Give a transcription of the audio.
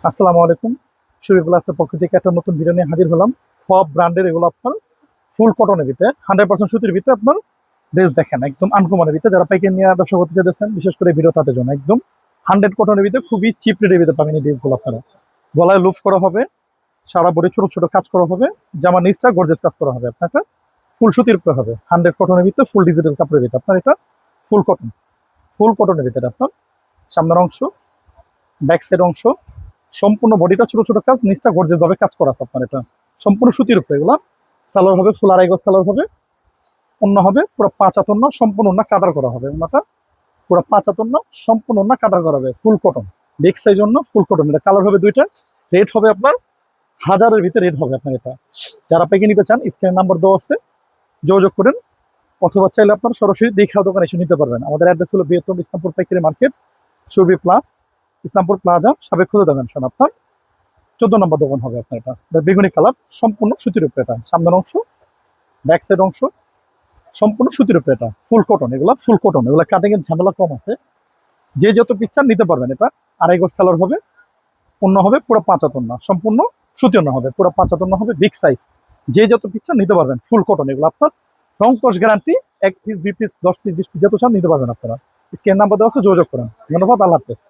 আসসালামু আলাইকুম। শরীফ গ্লাসের পক্ষ থেকে একটা নতুন ভিডিও নিয়ে হাজির হলাম। সব ব্র্যান্ডের এগুলো আপনার ফুল কটনের ভিতরে 100% সুতির ভিতরে আপনার ড্রেস দেখেন একদম আনকমনের ভিতরে, যারা পাইকারি নিয়ে ব্যবসা করতে চাইতেছেন বিশেষ করে ভিডিও তাদের জন্য একদম 100 কটনের ভিতরে খুবই চিপ রেটের ভিতরে পাবেন এই ড্রেসগুলো। আপনারা গলায় লুপ করা হবে, সারা বডি ছোট ছোট কাজ করা হবে, জামা নিচটা গর্জেস কাজ করা হবে। আপনার ফুল সুতির উপরে হবে, 100 কটনের ভিতরে ফুল ডিজিটাল কাপড়ের ভিতরে আপনার এটা ফুল কটন। ফুল কটনের ভিতরে আপনার সামনের অংশ, ব্যাক সাইড অংশ, সম্পূর্ণ বডিটা ছোট ছোট কাজ, নিচটা গর্জেস ভাবে কাজ করা আছে আপনার। এটা সম্পূর্ণ সুতির উপরে এগুলো। সালোয়ার হবে ফুল আড়াই গজ সালোয়ার হবে, অন্য হবে পুরো 5 হাত অন্য, সম্পূর্ণ অন্য কাটার করা হবে। ওনাটা পুরো 5 হাত অন্য, সম্পূর্ণ অন্য কাটার করা হবে, ফুল কটন। বিগ সাইজ অন্য, ফুল কটন। এটা কালার হবে দুইটা, রেট হবে আপনার 1000-এর ভিতরে রেট হবে আপনার। এটা যারা পেকে নিতে চান স্ক্রিনের নাম্বার দেওয়া আছে, যোগাযোগ করেন, অথবা চাইলে আপনার সরাসরি দীঘা দোকানে এসে নিতে পারবেন। আমাদের অ্যাড্রেস হলো বৃহত্তম ইসলামপুর পাইকারি মার্কেট, সুরভি প্লাস, ইসলামপুর প্লাজা, সাবেক খুদে দোকান। আপনার 14 নম্বর দোকান হবে আপনার। এটা বেগুনি কালার, সম্পূর্ণ সুতির উপরে। এটা সামনের অংশ, ব্যাক সাইড অংশ সম্পূর্ণ সুতির উপরে। এটা ফুল কটন, এগুলা ফুল কটন, এগুলা কাটিং এর ঝামেলা কম আছে। যে যত পিকচার নিতে পারবেন। এটা আড়াই গজ কালার হবে, অন্য হবে পুরো 5 হাত অন্য, সম্পূর্ণ সুতি অন্য হবে, পুরো 5 হাত অন্য হবে, বিগ সাইজ। যে যত পিকচার নিতে পারবেন, ফুল কটন এগুলো আপনার। রং কস guarantee, 1 piece 2 piece 10 piece 20 piece যত চান নিতে পারবেন আপনারা। স্ক্রিন নাম্বার দেওয়া আছে, যোগাযোগ করেন। ধন্যবাদ, আল্লাহ হাফেজ।